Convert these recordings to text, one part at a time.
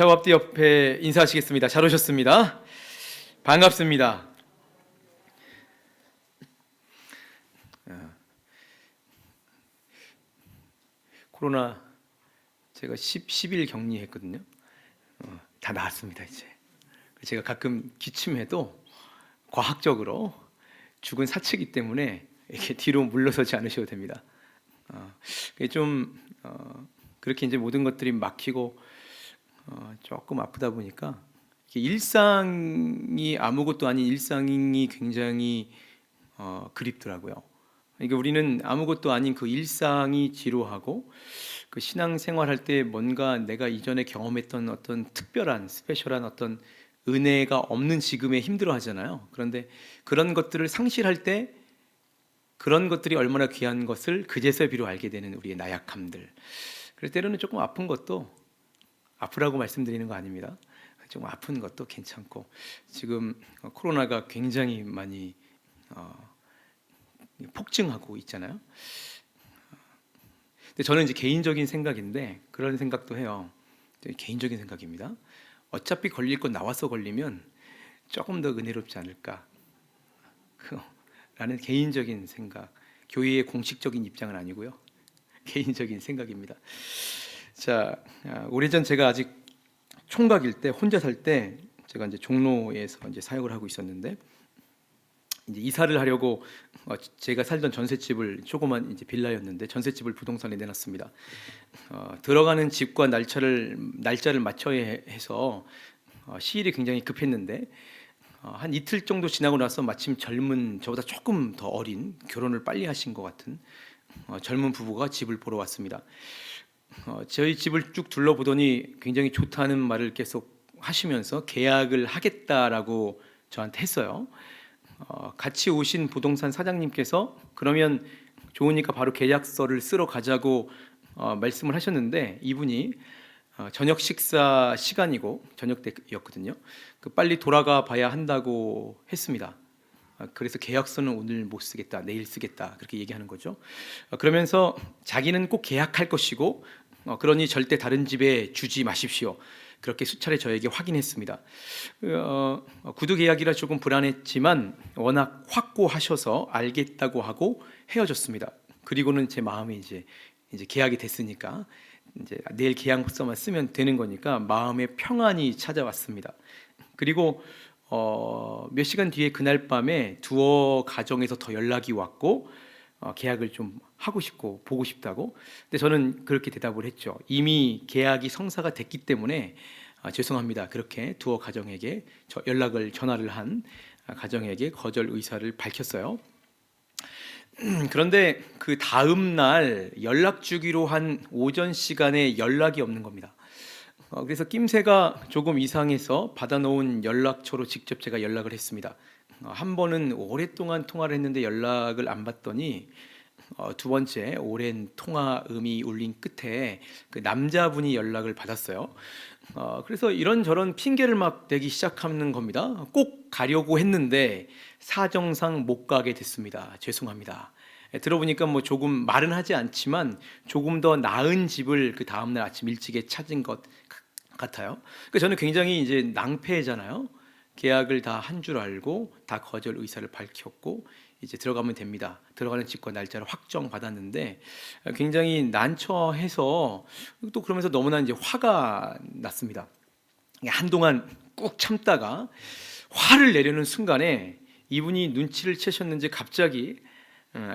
작업대 옆에 인사하시겠습니다. 잘 오셨습니다. 반갑습니다. 코로나 제가 10일 격리했거든요. 다 나았습니다 이제. 제가 가끔 기침해도 과학적으로 죽은 사체이기 때문에 이렇게 뒤로 물러서지 않으셔도 됩니다. 좀 그렇게 이제 모든 것들이 막히고 조금 아프다 보니까 일상이 아무것도 아닌 일상이 굉장히 그립더라고요. 그러니까 우리는 아무것도 아닌 그 일상이 지루하고 그 신앙생활할 때 뭔가 내가 이전에 경험했던 어떤 특별한 스페셜한 어떤 은혜가 없는 지금에 힘들어하잖아요. 그런데 그런 것들을 상실할 때 그런 것들이 얼마나 귀한 것을 그제서야 비로 알게 되는 우리의 나약함들. 그럴 때로는 조금 아픈 것도 아프라고 말씀드리는 거 아닙니다. 좀 아픈 것도 괜찮고, 지금 코로나가 굉장히 많이 폭증하고 있잖아요. 근데 저는 이제 개인적인 생각인데 그런 생각도 해요. 개인적인 생각입니다. 어차피 걸릴 건 나와서 걸리면 조금 더 은혜롭지 않을까 라는 개인적인 생각, 교회의 공식적인 입장은 아니고요, 개인적인 생각입니다. 자, 오래전 제가 아직 총각일 때, 혼자 살 때 제가 이제 종로에서 이제 사역을 하고 있었는데, 이제 이사를 하려고 제가 살던 전셋집을, 조그만 이제 빌라였는데 전셋집을 부동산에 내놨습니다. 들어가는 집과 날짜를 맞춰야 해서 시일이 굉장히 급했는데, 한 이틀 정도 지나고 나서 마침 젊은, 저보다 조금 더 어린, 결혼을 빨리 하신 것 같은 젊은 부부가 집을 보러 왔습니다. 저희 집을 쭉 둘러보더니 굉장히 좋다는 말을 계속 하시면서 계약을 하겠다라고 저한테 했어요. 같이 오신 부동산 사장님께서 그러면 좋으니까 바로 계약서를 쓰러 가자고 말씀을 하셨는데, 이분이 저녁 식사 시간이고 저녁 때였거든요. 빨리 돌아가 봐야 한다고 했습니다. 그래서 계약서는 오늘 못 쓰겠다, 내일 쓰겠다, 그렇게 얘기하는 거죠. 그러면서 자기는 꼭 계약할 것이고 그러니 절대 다른 집에 주지 마십시오, 그렇게 수차례 저에게 확인했습니다. 구두 계약이라 조금 불안했지만 워낙 확고하셔서 알겠다고 하고 헤어졌습니다. 그리고는 제 마음이 이제 계약이 됐으니까 이제 내일 계약서만 쓰면 되는 거니까 마음의 평안이 찾아왔습니다. 그리고 몇 시간 뒤에 그날 밤에 두어 가정에서 더 연락이 왔고 계약을 좀 하고 싶고 보고 싶다고. 근데 저는 그렇게 대답을 했죠. 이미 계약이 성사가 됐기 때문에 죄송합니다, 그렇게 두어 가정에게 전화를 한 가정에게 거절 의사를 밝혔어요. 그런데 그 다음 날 연락 주기로 한 오전 시간에 연락이 없는 겁니다. 그래서 낌새가 조금 이상해서 받아놓은 연락처로 직접 제가 연락을 했습니다. 한 번은 오랫동안 통화를 했는데 연락을 안 받더니 두 번째 오랜 통화음이 울린 끝에 그 남자분이 연락을 받았어요. 그래서 이런저런 핑계를 막 대기 시작하는 겁니다. 꼭 가려고 했는데 사정상 못 가게 됐습니다. 죄송합니다. 들어보니까 뭐 조금 말은 하지 않지만 조금 더 나은 집을 그 다음날 아침 일찍에 찾은 것 같아요. 그러니까 저는 굉장히 이제 낭패잖아요. 계약을 다 한 줄 알고 다 거절 의사를 밝혔고 이제 들어가면 됩니다. 들어가는 집과 날짜를 확정 받았는데 굉장히 난처해서, 또 그러면서 너무나 이제 화가 났습니다. 한동안 꾹 참다가 화를 내려는 순간에 이분이 눈치를 채셨는지 갑자기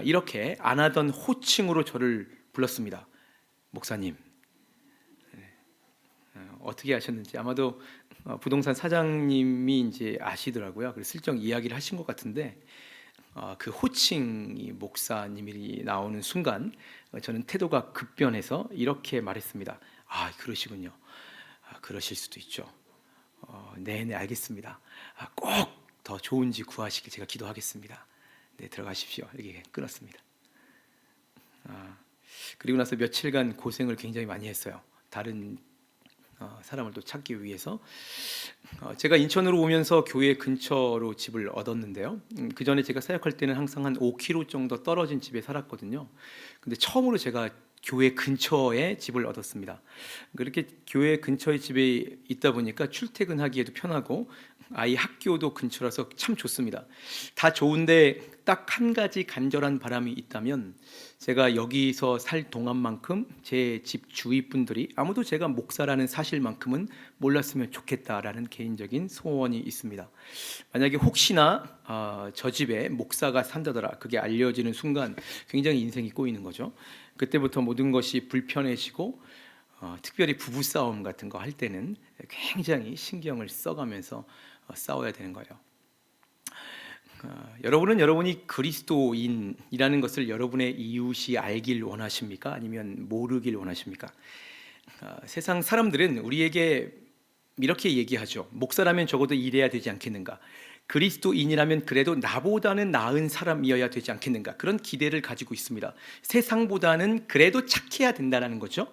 이렇게 안 하던 호칭으로 저를 불렀습니다. 목사님. 어떻게 하셨는지 아마도 부동산 사장님이 이제 아시더라고요. 그래서 슬쩍 이야기를 하신 것 같은데, 그 호칭이 목사님이 나오는 순간 저는 태도가 급변해서 이렇게 말했습니다. 아, 그러시군요. 그러실 수도 있죠. 네네, 알겠습니다. 꼭 더 좋은 집 구하시길 제가 기도하겠습니다. 네, 들어가십시오. 이렇게 끊었습니다. 그리고 나서 며칠간 고생을 굉장히 많이 했어요. 다른 사람을 또 찾기 위해서. 제가 인천으로 오면서 교회 근처로 집을 얻었는데요. 그 전에 제가 사역할 때는 항상 한 5km 정도 떨어진 집에 살았거든요. 근데 처음으로 제가 교회 근처에 집을 얻었습니다. 그렇게 교회 근처에 집에 있다 보니까 출퇴근하기에도 편하고 아이 학교도 근처라서 참 좋습니다. 다 좋은데 딱 한 가지 간절한 바람이 있다면, 제가 여기서 살 동안만큼 제 집 주위 분들이 아무도 제가 목사라는 사실만큼은 몰랐으면 좋겠다라는 개인적인 소원이 있습니다. 만약에 혹시나 저 집에 목사가 산다더라, 그게 알려지는 순간 굉장히 인생이 꼬이는 거죠. 그때부터 모든 것이 불편해지고, 특별히 부부싸움 같은 거 할 때는 굉장히 신경을 써가면서 싸워야 되는 거예요. 여러분은 여러분이 그리스도인이라는 것을 여러분의 이웃이 알길 원하십니까? 아니면 모르길 원하십니까? 세상 사람들은 우리에게 이렇게 얘기하죠. 목사라면 적어도 이래야 되지 않겠는가? 그리스도인이라면 그래도 나보다는 나은 사람이어야 되지 않겠는가? 그런 기대를 가지고 있습니다. 세상보다는 그래도 착해야 된다는 거죠.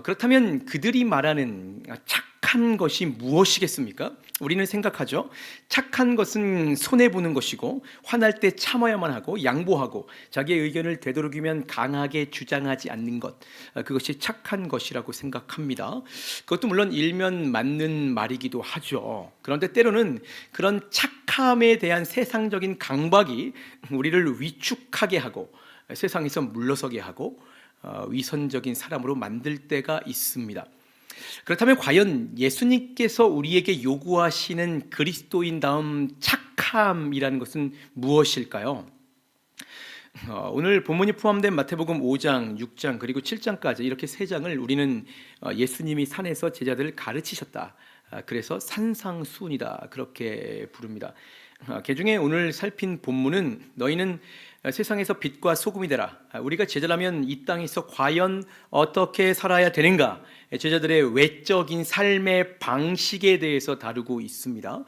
그렇다면 그들이 말하는 착한 것이 무엇이겠습니까? 우리는 생각하죠. 착한 것은 손해보는 것이고, 화날 때 참아야만 하고, 양보하고, 자기의 의견을 되도록이면 강하게 주장하지 않는 것, 그것이 착한 것이라고 생각합니다. 그것도 물론 일면 맞는 말이기도 하죠. 그런데 때로는 그런 착함에 대한 세상적인 강박이 우리를 위축하게 하고, 세상에서 물러서게 하고, 위선적인 사람으로 만들 때가 있습니다. 그렇다면 과연 예수님께서 우리에게 요구하시는 그리스도인다움 착함이라는 것은 무엇일까요? 오늘 본문이 포함된 마태복음 5장, 6장 그리고 7장까지 이렇게 세 장을 우리는 예수님이 산에서 제자들을 가르치셨다, 그래서 산상수훈이다, 그렇게 부릅니다. 그중에 오늘 살핀 본문은 너희는 세상에서 빛과 소금이 되라. 우리가 제자라면 이 땅에서 과연 어떻게 살아야 되는가? 제자들의 외적인 삶의 방식에 대해서 다루고 있습니다.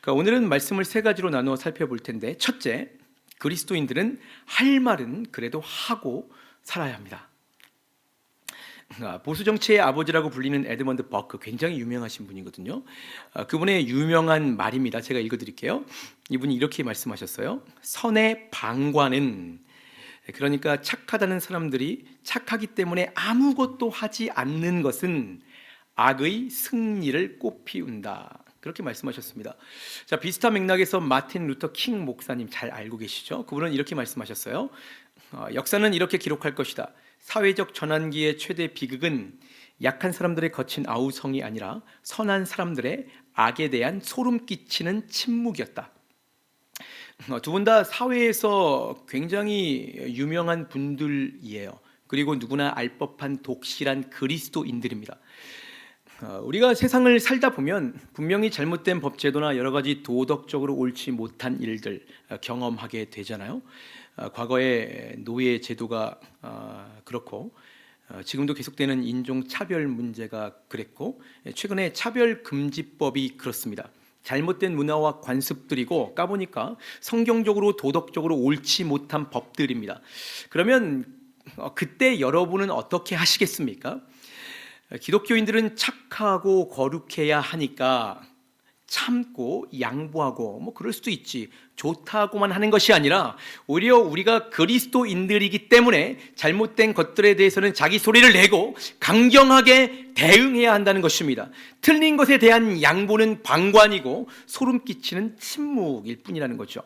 그러니까 오늘은 말씀을 세 가지로 나누어 살펴볼 텐데, 첫째, 그리스도인들은 할 말은 그래도 하고 살아야 합니다. 보수 정치의 아버지라고 불리는 에드먼드 버크, 굉장히 유명하신 분이거든요. 그분의 유명한 말입니다. 제가 읽어드릴게요. 이분이 이렇게 말씀하셨어요. 선의 방관은, 그러니까 착하다는 사람들이 착하기 때문에 아무것도 하지 않는 것은 악의 승리를 꽃피운다, 그렇게 말씀하셨습니다. 자, 비슷한 맥락에서 마틴 루터 킹 목사님 잘 알고 계시죠? 그분은 이렇게 말씀하셨어요. 역사는 이렇게 기록할 것이다. 사회적 전환기의 최대 비극은 약한 사람들의 거친 아우성이 아니라 선한 사람들의 악에 대한 소름 끼치는 침묵이었다. 두 분 다 사회에서 굉장히 유명한 분들이에요. 그리고 누구나 알 법한 독실한 그리스도인들입니다. 우리가 세상을 살다 보면 분명히 잘못된 법제도나 여러 가지 도덕적으로 옳지 못한 일들 경험하게 되잖아요. 과거에 노예 제도가 그렇고, 지금도 계속되는 인종차별 문제가 그랬고, 최근에 차별금지법이 그렇습니다. 잘못된 문화와 관습들이고, 까보니까 성경적으로 도덕적으로 옳지 못한 법들입니다. 그러면 그때 여러분은 어떻게 하시겠습니까? 기독교인들은 착하고 거룩해야 하니까 참고 양보하고 뭐 그럴 수도 있지, 좋다고만 하는 것이 아니라 오히려 우리가 그리스도인들이기 때문에 잘못된 것들에 대해서는 자기 소리를 내고 강경하게 대응해야 한다는 것입니다. 틀린 것에 대한 양보는 방관이고 소름 끼치는 침묵일 뿐이라는 거죠.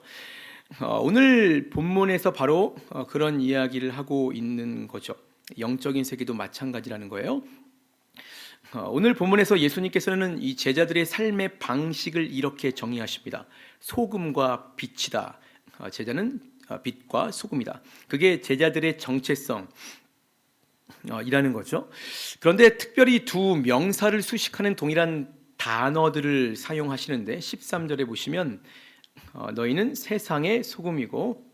오늘 본문에서 바로 그런 이야기를 하고 있는 거죠. 영적인 세계도 마찬가지라는 거예요. 오늘 본문에서 예수님께서는 이 제자들의 삶의 방식을 이렇게 정의하십니다. 소금과 빛이다. 제자는 빛과 소금이다. 그게 제자들의 정체성 이라는 거죠. 그런데 특별히 두 명사를 수식하는 동일한 단어들을 사용하시는데, 13절에 보시면 너희는 세상의 소금이고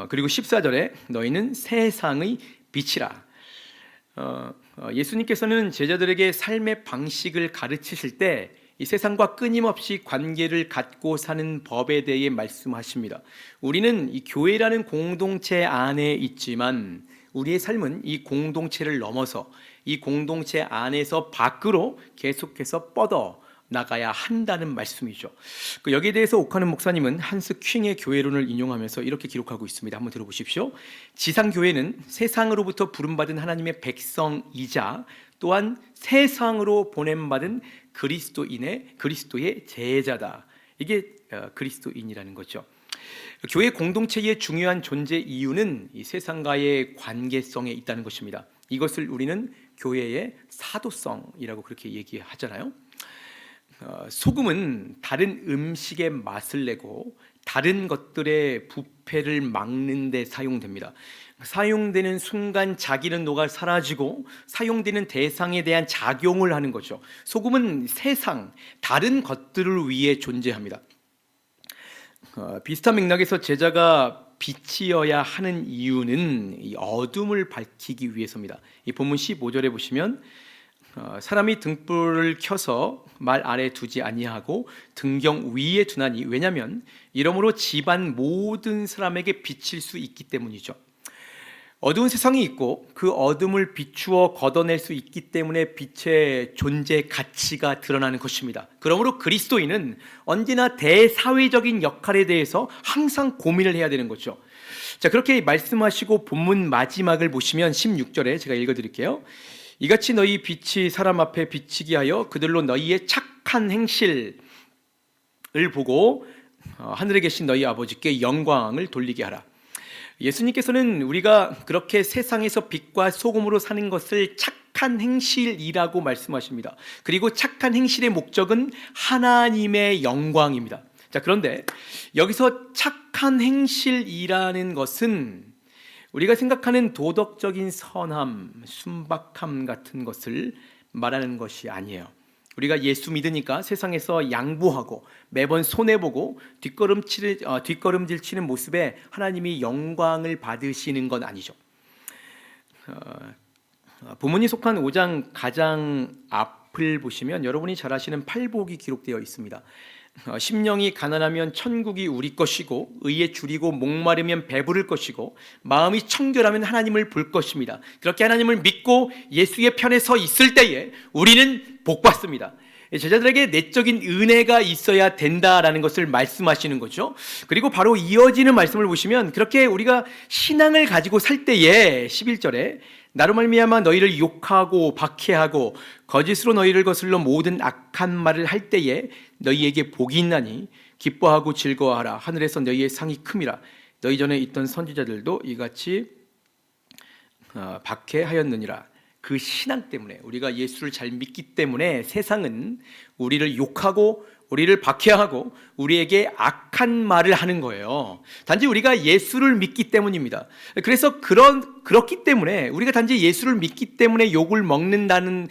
그리고 14절에 너희는 세상의 빛이라. 예수님께서는 제자들에게 삶의 방식을 가르치실 때 이 세상과 끊임없이 관계를 갖고 사는 법에 대해 말씀하십니다. 우리는 이 교회라는 공동체 안에 있지만 우리의 삶은 이 공동체를 넘어서 이 공동체 안에서 밖으로 계속해서 뻗어 나가야 한다는 말씀이죠. 여기에 대해서 옥하는 목사님은 한스 킹의 교회론을 인용하면서 이렇게 기록하고 있습니다. 한번 들어보십시오. 지상교회는 세상으로부터 부름받은 하나님의 백성이자 또한 세상으로 보냄받은 그리스도의 제자다. 이게 그리스도인이라는 거죠. 교회 공동체의 중요한 존재 이유는 이 세상과의 관계성에 있다는 것입니다. 이것을 우리는 교회의 사도성이라고 그렇게 얘기하잖아요. 소금은 다른 음식의 맛을 내고 다른 것들의 부패를 막는 데 사용됩니다. 사용되는 순간 자기는 녹아 사라지고 사용되는 대상에 대한 작용을 하는 거죠. 소금은 세상, 다른 것들을 위해 존재합니다. 비슷한 맥락에서 제자가 빛이어야 하는 이유는 이 어둠을 밝히기 위해서입니다. 이 본문 15절에 보시면 사람이 등불을 켜서 말 아래 두지 아니하고 등경 위에 두나니 왜냐하면 이러므로 집안 모든 사람에게 비칠 수 있기 때문이죠. 어두운 세상이 있고 그 어둠을 비추어 걷어낼 수 있기 때문에 빛의 존재 가치가 드러나는 것입니다. 그러므로 그리스도인은 언제나 대사회적인 역할에 대해서 항상 고민을 해야 되는 거죠. 자, 그렇게 말씀하시고 본문 마지막을 보시면 16절에 제가 읽어드릴게요. 이같이 너희 빛이 사람 앞에 비치게 하여 그들로 너희의 착한 행실을 보고 하늘에 계신 너희 아버지께 영광을 돌리게 하라. 예수님께서는 우리가 그렇게 세상에서 빛과 소금으로 사는 것을 착한 행실이라고 말씀하십니다. 그리고 착한 행실의 목적은 하나님의 영광입니다. 자, 그런데 여기서 착한 행실이라는 것은 우리가 생각하는 도덕적인 선함, 순박함 같은 것을 말하는 것이 아니에요. 우리가 예수 믿으니까 세상에서 양보하고 매번 손해보고 뒷걸음질 치는 모습에 하나님이 영광을 받으시는 건 아니죠. 본문이 속한 5장 가장 앞을 보시면 여러분이 잘 아시는 팔복이 기록되어 있습니다. 심령이 가난하면 천국이 우리 것이고 의에 줄이고 목마르면 배부를 것이고 마음이 청결하면 하나님을 볼 것입니다. 그렇게 하나님을 믿고 예수의 편에 서 있을 때에 우리는 복받습니다. 제자들에게 내적인 은혜가 있어야 된다라는 것을 말씀하시는 거죠. 그리고 바로 이어지는 말씀을 보시면 그렇게 우리가 신앙을 가지고 살 때에 11절에 나로 말미암아 너희를 욕하고 박해하고 거짓으로 너희를 거슬러 모든 악한 말을 할 때에 너희에게 복이 있나니 기뻐하고 즐거워하라. 하늘에서 너희의 상이 큼이라. 너희 전에 있던 선지자들도 이같이 박해하였느니라. 그 신앙 때문에 우리가 예수를 잘 믿기 때문에 세상은 우리를 욕하고 우리를 박해하고 우리에게 악한 말을 하는 거예요. 단지 우리가 예수를 믿기 때문입니다. 그래서 그렇기 때문에 우리가 단지 예수를 믿기 때문에 욕을 먹는다면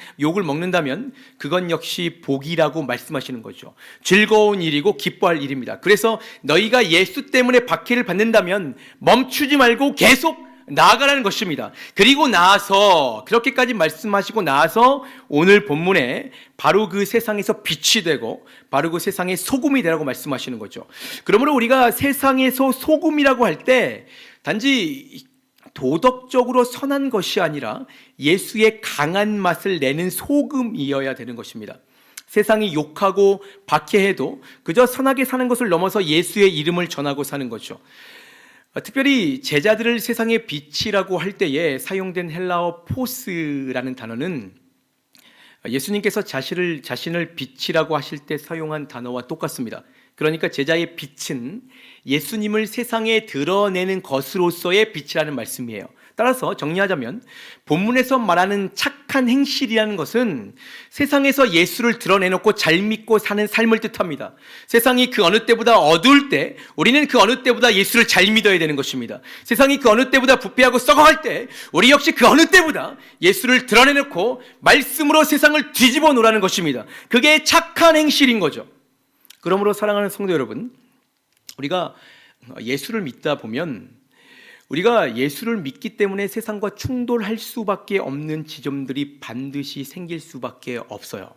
그건 역시 복이라고 말씀하시는 거죠. 즐거운 일이고 기뻐할 일입니다. 그래서 너희가 예수 때문에 박해를 받는다면 멈추지 말고 계속 나아가라는 것입니다. 그리고 나서 그렇게까지 말씀하시고 나서 오늘 본문에 바로 그 세상에서 빛이 되고 바로 그 세상의 소금이 되라고 말씀하시는 거죠. 그러므로 우리가 세상에서 소금이라고 할 때 단지 도덕적으로 선한 것이 아니라 예수의 강한 맛을 내는 소금이어야 되는 것입니다. 세상이 욕하고 박해해도 그저 선하게 사는 것을 넘어서 예수의 이름을 전하고 사는 거죠. 특별히 제자들을 세상의 빛이라고 할 때에 사용된 헬라어 포스라는 단어는 예수님께서 자신을 빛이라고 하실 때 사용한 단어와 똑같습니다. 그러니까 제자의 빛은 예수님을 세상에 드러내는 것으로서의 빛이라는 말씀이에요. 따라서 정리하자면 본문에서 말하는 착한 행실이라는 것은 세상에서 예수를 드러내놓고 잘 믿고 사는 삶을 뜻합니다. 세상이 그 어느 때보다 어두울 때 우리는 그 어느 때보다 예수를 잘 믿어야 되는 것입니다. 세상이 그 어느 때보다 부패하고 썩어갈 때 우리 역시 그 어느 때보다 예수를 드러내놓고 말씀으로 세상을 뒤집어 놓으라는 것입니다. 그게 착한 행실인 거죠. 그러므로 사랑하는 성도 여러분, 우리가 예수를 믿다 보면 우리가 예수를 믿기 때문에 세상과 충돌할 수밖에 없는 지점들이 반드시 생길 수밖에 없어요.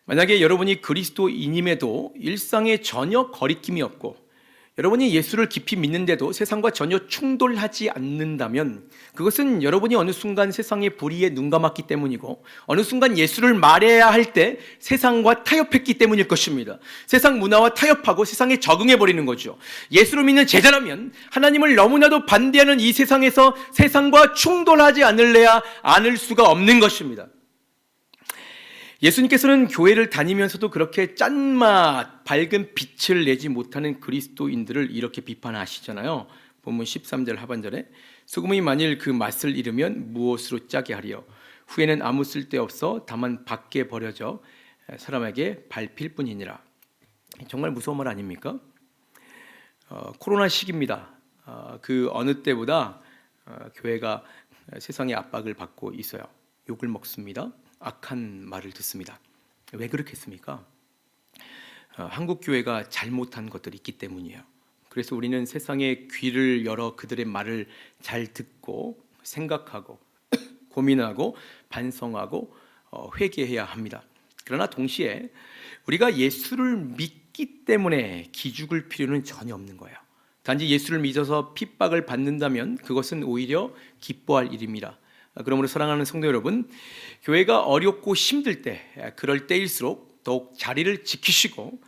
만약에 여러분이 그리스도인임에도 일상에 전혀 거리낌이 없고 여러분이 예수를 깊이 믿는데도 세상과 전혀 충돌하지 않는다면 그것은 여러분이 어느 순간 세상의 불의에 눈 감았기 때문이고 어느 순간 예수를 말해야 할 때 세상과 타협했기 때문일 것입니다. 세상 문화와 타협하고 세상에 적응해버리는 거죠. 예수를 믿는 제자라면 하나님을 너무나도 반대하는 이 세상에서 세상과 충돌하지 않을 수가 없는 것입니다. 예수님께서는 교회를 다니면서도 그렇게 짠맛 밝은 빛을 내지 못하는 그리스도인들을 이렇게 비판하시잖아요. 본문 13절 하반절에 소금이 만일 그 맛을 잃으면 무엇으로 짜게 하리요 후에는 아무 쓸데없어 다만 밖에 버려져 사람에게 밟힐 뿐이니라. 정말 무서운 말 아닙니까? 코로나 시기입니다. 그 어느 때보다 교회가 세상의 압박을 받고 있어요. 욕을 먹습니다. 악한 말을 듣습니다. 왜 그렇겠습니까? 한국 교회가 잘못한 것들이 있기 때문이에요. 그래서 우리는 세상의 귀를 열어 그들의 말을 잘 듣고 생각하고 고민하고 반성하고 회개해야 합니다. 그러나 동시에 우리가 예수를 믿기 때문에 기죽을 필요는 전혀 없는 거예요. 단지 예수를 믿어서 핍박을 받는다면 그것은 오히려 기뻐할 일입니다. 그러므로 사랑하는 성도 여러분, 교회가 어렵고 힘들 때 그럴 때일수록 더욱 자리를 지키시고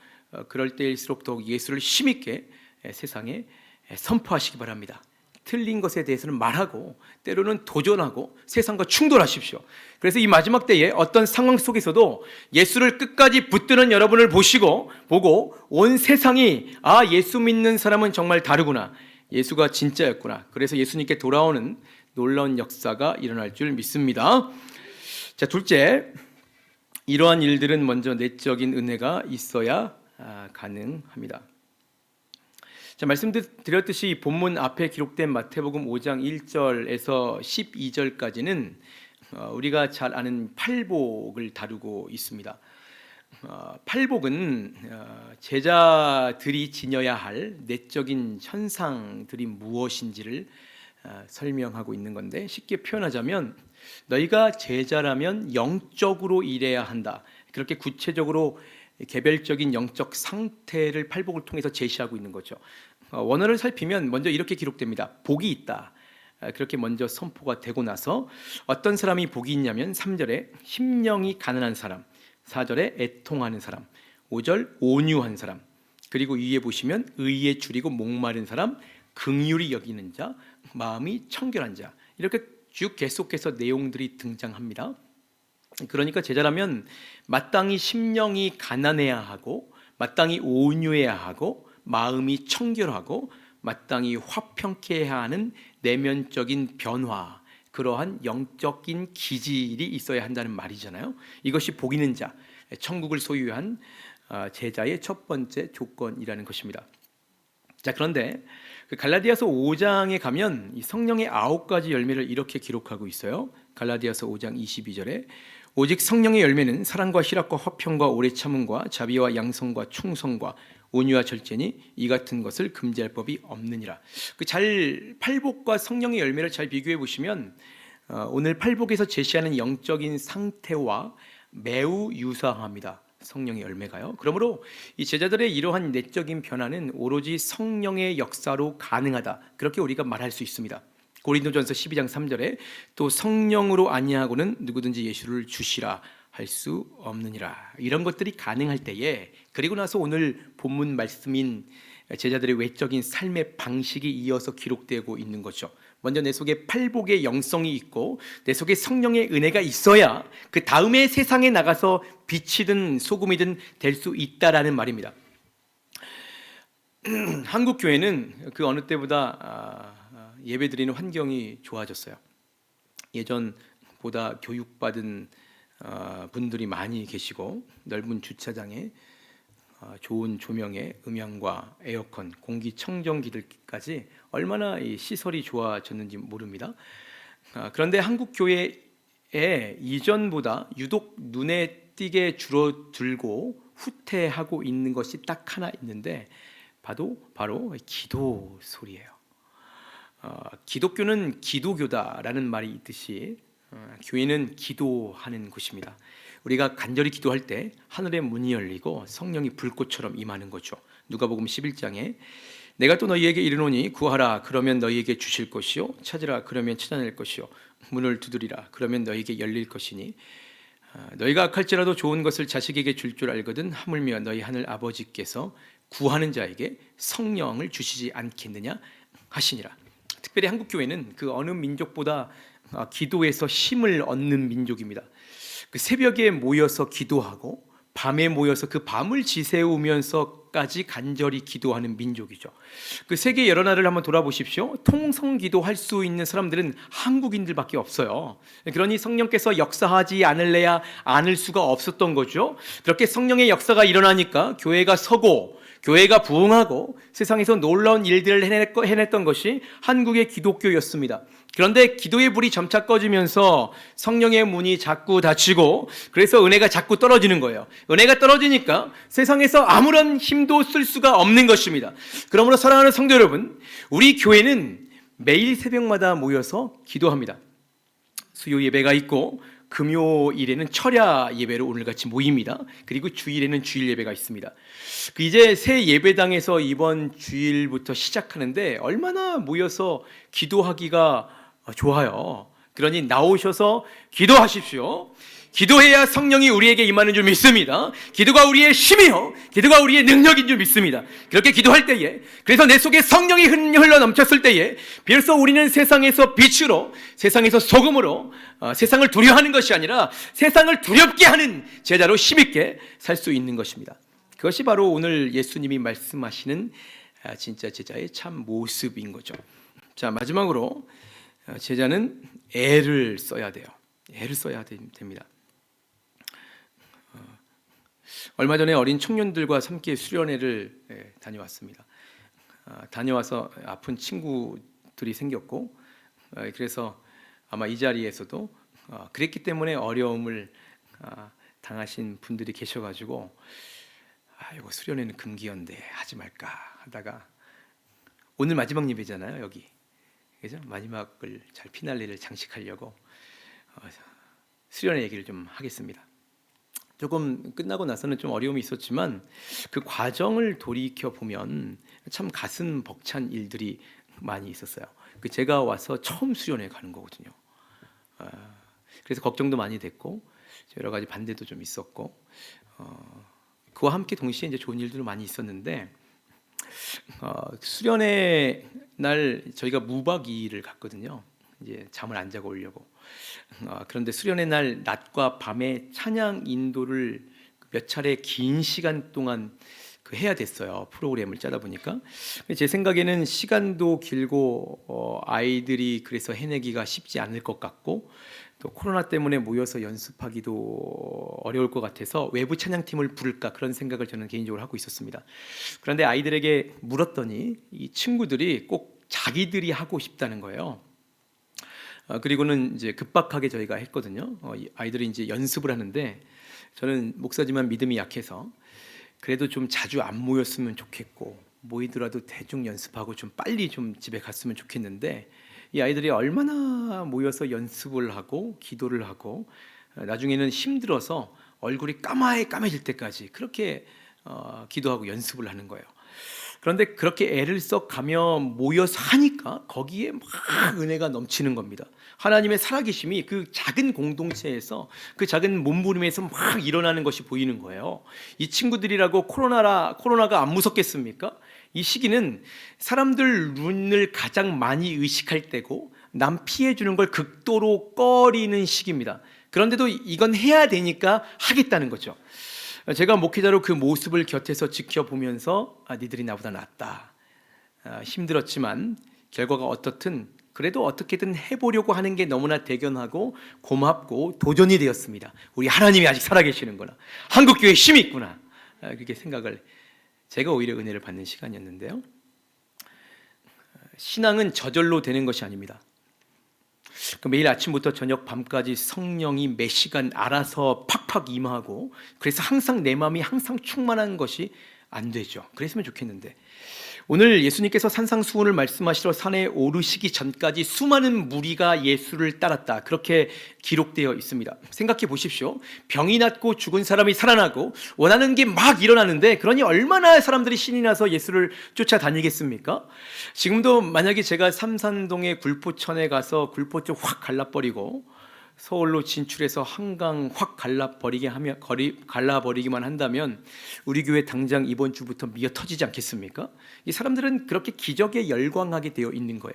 그럴 때일수록 더욱 예수를 힘있게 세상에 선포하시기 바랍니다. 틀린 것에 대해서는 말하고 때로는 도전하고 세상과 충돌하십시오. 그래서 이 마지막 때에 어떤 상황 속에서도 예수를 끝까지 붙드는 여러분을 보고 온 세상이 예수 믿는 사람은 정말 다르구나, 예수가 진짜였구나, 그래서 예수님께 돌아오는 놀라운 역사가 일어날 줄 믿습니다. 자, 둘째, 이러한 일들은 먼저 내적인 은혜가 있어야 가능합니다. 자, 말씀드렸듯이 본문 앞에 기록된 마태복음 5장 1절에서 12절까지는 우리가 잘 아는 팔복을 다루고 있습니다. 팔복은 제자들이 지녀야 할 내적인 현상들이 무엇인지를 설명하고 있는 건데, 쉽게 표현하자면 너희가 제자라면 영적으로 일해야 한다, 그렇게 구체적으로 개별적인 영적 상태를 팔복을 통해서 제시하고 있는 거죠. 원어를 살피면 먼저 이렇게 기록됩니다. 복이 있다, 그렇게 먼저 선포가 되고 나서 어떤 사람이 복이 있냐면 3절에 심령이 가난한 사람, 4절에 애통하는 사람, 5절 온유한 사람, 그리고 위에 보시면 의에 줄이고 목마른 사람, 긍휼히 여기는 자, 마음이 청결한 자, 이렇게 쭉 계속해서 내용들이 등장합니다. 그러니까 제자라면 마땅히 심령이 가난해야 하고 마땅히 온유해야 하고 마음이 청결하고 마땅히 화평케 해야 하는 내면적인 변화, 그러한 영적인 기질이 있어야 한다는 말이잖아요. 이것이 복 있는 자, 천국을 소유한 제자의 첫 번째 조건이라는 것입니다. 자, 그런데 그 갈라디아서 5장에 가면 이 성령의 9가지 열매를 이렇게 기록하고 있어요. 갈라디아서 5장 22절에 오직 성령의 열매는 사랑과 희락과 화평과 오래 참음과 자비와 양성과 충성과 온유와 절제니 이 같은 것을 금지할 법이 없느니라. 팔복과 성령의 열매를 잘 비교해 보시면 오늘 팔복에서 제시하는 영적인 상태와 매우 유사합니다. 성령의 열매가요. 그러므로 이 제자들의 이러한 내적인 변화는 오로지 성령의 역사로 가능하다, 그렇게 우리가 말할 수 있습니다. 고린도전서 12장 3절에 또 성령으로 아니하고는 누구든지 예수를 주시라 할 수 없느니라. 이런 것들이 가능할 때에, 그리고 나서 오늘 본문 말씀인 제자들의 외적인 삶의 방식이 이어서 기록되고 있는 거죠. 먼저 내 속에 팔복의 영성이 있고 내 속에 성령의 은혜가 있어야 그 다음에 세상에 나가서 빛이든 소금이든 될 수 있다라는 말입니다. 한국 교회는 그 어느 때보다 예배드리는 환경이 좋아졌어요. 예전보다 교육받은 분들이 많이 계시고 넓은 주차장에 좋은 조명에 음향과 에어컨, 공기청정기들까지 얼마나 이 시설이 좋아졌는지 모릅니다. 그런데 한국 교회에 이전보다 유독 눈에 띄게 줄어들고 후퇴하고 있는 것이 딱 하나 있는데 바로 기도 소리예요. 기독교는 기도교다라는 말이 있듯이 교회는 기도하는 곳입니다. 우리가 간절히 기도할 때 하늘의 문이 열리고 성령이 불꽃처럼 임하는 거죠. 누가복음 11장에 내가 또 너희에게 이르노니 구하라 그러면 너희에게 주실 것이요 찾으라 그러면 찾아낼 것이요 문을 두드리라 그러면 너희에게 열릴 것이니 너희가 악할지라도 좋은 것을 자식에게 줄 줄 알거든 하물며 너희 하늘 아버지께서 구하는 자에게 성령을 주시지 않겠느냐 하시니라. 특별히 한국 교회는 그 어느 민족보다 기도에서 힘을 얻는 민족입니다. 그 새벽에 모여서 기도하고 밤에 모여서 그 밤을 지새우면서까지 간절히 기도하는 민족이죠. 그 세계 여러 나라를 한번 돌아보십시오. 통성 기도할 수 있는 사람들은 한국인들밖에 없어요. 그러니 성령께서 역사하지 않을래야 않을 수가 없었던 거죠. 그렇게 성령의 역사가 일어나니까 교회가 서고 교회가 부흥하고 세상에서 놀라운 일들을 해냈던 것이 한국의 기독교였습니다. 그런데 기도의 불이 점차 꺼지면서 성령의 문이 자꾸 닫히고 그래서 은혜가 자꾸 떨어지는 거예요. 은혜가 떨어지니까 세상에서 아무런 힘도 쓸 수가 없는 것입니다. 그러므로 사랑하는 성도 여러분, 우리 교회는 매일 새벽마다 모여서 기도합니다. 수요 예배가 있고 금요일에는 철야 예배로 오늘같이 모입니다. 그리고 주일에는 주일 예배가 있습니다. 이제 새 예배당에서 이번 주일부터 시작하는데 얼마나 모여서 기도하기가 좋아요. 그러니 나오셔서 기도하십시오. 기도해야 성령이 우리에게 임하는 줄 믿습니다. 기도가 우리의 힘이요 기도가 우리의 능력인 줄 믿습니다. 그렇게 기도할 때에, 그래서 내 속에 성령이 흘러 넘쳤을 때에 비로소 우리는 세상에서 빛으로, 세상에서 소금으로 세상을 두려워하는 것이 아니라 세상을 두렵게 하는 제자로 힘있게 살 수 있는 것입니다. 그것이 바로 오늘 예수님이 말씀하시는 진짜 제자의 참 모습인 거죠. 자, 마지막으로 제자는 애를 써야 돼요. 애를 써야 됩니다. 얼마 전에 어린 청년들과 함께 수련회를 다녀왔습니다. 다녀와서 아픈 친구들이 생겼고, 그래서 아마 이 자리에서도 그랬기 때문에 어려움을 당하신 분들이 계셔가지고 이거 수련회는 금기인데 하지 말까 하다가 오늘 마지막 예배잖아요, 여기. 그죠? 마지막을 잘 피날레를 장식하려고 수련회 얘기를 좀 하겠습니다. 조금 끝나고 나서는 좀 어려움이 있었지만 그 과정을 돌이켜 보면 참 가슴 벅찬 일들이 많이 있었어요. 제가 와서 처음 수련회 가는 거거든요. 그래서 걱정도 많이 됐고 여러 가지 반대도 좀 있었고 그와 함께 동시에 이제 좋은 일들도 많이 있었는데 수련회 날 저희가 무박 2일을 갔거든요. 이제 잠을 안 자고 오려고. 그런데 수련회 날 낮과 밤에 찬양 인도를 몇 차례 긴 시간 동안 해야 됐어요. 프로그램을 짜다 보니까 제 생각에는 시간도 길고 아이들이 그래서 해내기가 쉽지 않을 것 같고 또 코로나 때문에 모여서 연습하기도 어려울 것 같아서 외부 찬양팀을 부를까 그런 생각을 저는 개인적으로 하고 있었습니다. 그런데 아이들에게 물었더니 이 친구들이 꼭 자기들이 하고 싶다는 거예요. 그리고는 이제 급박하게 저희가 했거든요. 아이들이 이제 연습을 하는데 저는 목사지만 믿음이 약해서 그래도 좀 자주 안 모였으면 좋겠고 모이더라도 대충 연습하고 좀 빨리 좀 집에 갔으면 좋겠는데 이 아이들이 얼마나 모여서 연습을 하고 기도를 하고 나중에는 힘들어서 얼굴이 까매질 때까지 그렇게 기도하고 연습을 하는 거예요. 그런데 그렇게 애를 써 가며 모여서 하니까 거기에 막 은혜가 넘치는 겁니다. 하나님의 살아계심이 그 작은 공동체에서 그 작은 몸부림에서 막 일어나는 것이 보이는 거예요. 이 친구들이라고 코로나가 안 무섭겠습니까? 이 시기는 사람들 눈을 가장 많이 의식할 때고 남 피해 주는 걸 극도로 꺼리는 시기입니다. 그런데도 이건 해야 되니까 하겠다는 거죠. 제가 목회자로 그 모습을 곁에서 지켜보면서 니들이 나보다 낫다. 힘들었지만 결과가 어떻든 그래도 어떻게든 해보려고 하는 게 너무나 대견하고 고맙고 도전이 되었습니다. 우리 하나님이 아직 살아계시는구나. 한국교회에 힘이 있구나. 그렇게 생각을 제가 오히려 은혜를 받는 시간이었는데요. 신앙은 저절로 되는 것이 아닙니다. 매일 아침부터 저녁 밤까지 성령이 매 시간 알아서 팍팍 임하고 그래서 항상 내 마음이 항상 충만한 것이 안 되죠. 그랬으면 좋겠는데 오늘 예수님께서 산상수훈을 말씀하시러 산에 오르시기 전까지 수많은 무리가 예수를 따랐다, 그렇게 기록되어 있습니다. 생각해 보십시오. 병이 낫고 죽은 사람이 살아나고 원하는 게 막 일어나는데, 그러니 얼마나 사람들이 신이 나서 예수를 쫓아다니겠습니까? 지금도 만약에 제가 삼산동의 굴포천에 가서 굴포쪽 확 갈라버리고 서울로 진출해서 한강 확 갈라버리기만 한다면 우리 교회 당장 이번 주부터 미어 터지지 않겠습니까? 이 사람들은 그렇게 기적에 열광하게 되어 있는 거예요.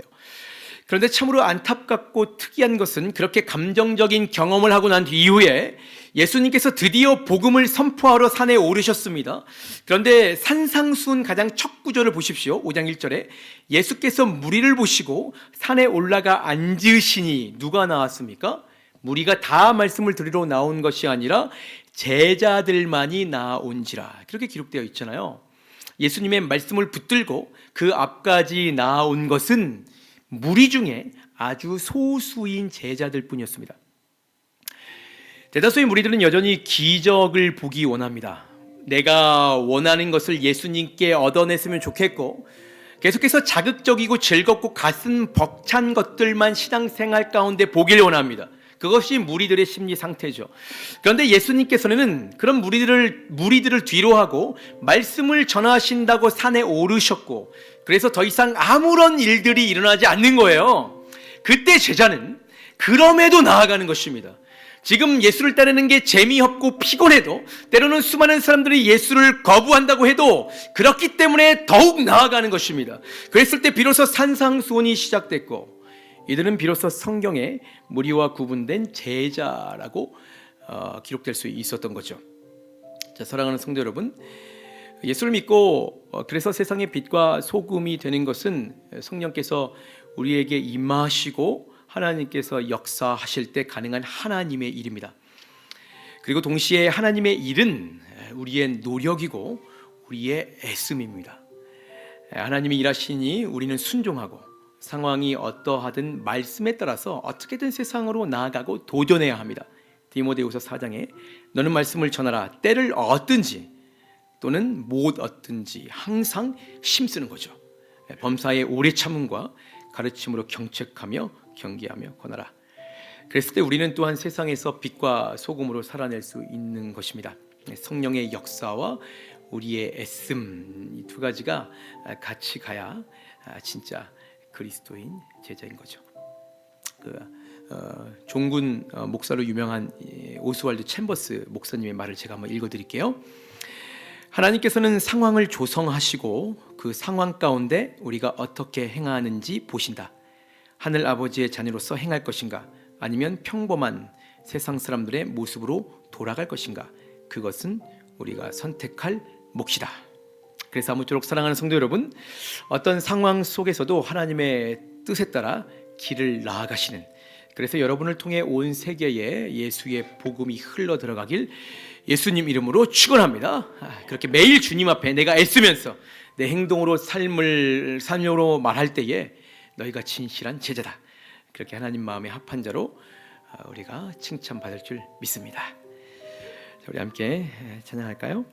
그런데 참으로 안타깝고 특이한 것은, 그렇게 감정적인 경험을 하고 난 이후에 예수님께서 드디어 복음을 선포하러 산에 오르셨습니다. 그런데 산상수훈 가장 첫 구절을 보십시오. 5장 1절에 예수께서 무리를 보시고 산에 올라가 앉으시니, 누가 나왔습니까? 무리가 다 말씀을 들으러 나온 것이 아니라 제자들만이 나온지라, 그렇게 기록되어 있잖아요. 예수님의 말씀을 붙들고 그 앞까지 나온 것은 무리 중에 아주 소수인 제자들 뿐이었습니다. 대다수의 무리들은 여전히 기적을 보기 원합니다. 내가 원하는 것을 예수님께 얻어냈으면 좋겠고, 계속해서 자극적이고 즐겁고 가슴 벅찬 것들만 신앙생활 가운데 보길 원합니다. 그것이 무리들의 심리 상태죠. 그런데 예수님께서는 그런 무리들을 뒤로하고 말씀을 전하신다고 산에 오르셨고, 그래서 더 이상 아무런 일들이 일어나지 않는 거예요. 그때 제자는 그럼에도 나아가는 것입니다. 지금 예수를 따르는 게 재미없고 피곤해도, 때로는 수많은 사람들이 예수를 거부한다고 해도 그렇기 때문에 더욱 나아가는 것입니다. 그랬을 때 비로소 산상수훈이 시작됐고, 이들은 비로소 성경에 무리와 구분된 제자라고 기록될 수 있었던 거죠. 자, 사랑하는 성도 여러분, 예수를 믿고 그래서 세상의 빛과 소금이 되는 것은 성령께서 우리에게 임하시고 하나님께서 역사하실 때 가능한 하나님의 일입니다. 그리고 동시에 하나님의 일은 우리의 노력이고 우리의 애씀입니다. 하나님이 일하시니 우리는 순종하고, 상황이 어떠하든 말씀에 따라서 어떻게든 세상으로 나아가고 도전해야 합니다. 디모데후서 4장에 너는 말씀을 전하라, 때를 얻든지 또는 못 얻든지 항상 힘쓰는 거죠. 범사의 오래 참음과 가르침으로 경책하며 경계하며 권하라. 그랬을 때 우리는 또한 세상에서 빛과 소금으로 살아낼 수 있는 것입니다. 성령의 역사와 우리의 애씀, 이 두 가지가 같이 가야 진짜 그리스도인 제자인 거죠. 종군 목사로 유명한 오스왈드 챔버스 목사님의 말을 제가 한번 읽어드릴게요. 하나님께서는 상황을 조성하시고 그 상황 가운데 우리가 어떻게 행하는지 보신다. 하늘 아버지의 자녀로서 행할 것인가, 아니면 평범한 세상 사람들의 모습으로 돌아갈 것인가, 그것은 우리가 선택할 몫이다. 그래서 아무쪼록 사랑하는 성도 여러분, 어떤 상황 속에서도 하나님의 뜻에 따라 길을 나아가시는, 그래서 여러분을 통해 온 세계에 예수의 복음이 흘러 들어가길 예수님 이름으로 축원합니다. 그렇게 매일 주님 앞에 내가 애쓰면서 내 행동으로 삶으로 말할 때에 너희가 진실한 제자다, 그렇게 하나님 마음에 합한 자로 우리가 칭찬받을 줄 믿습니다. 우리 함께 찬양할까요?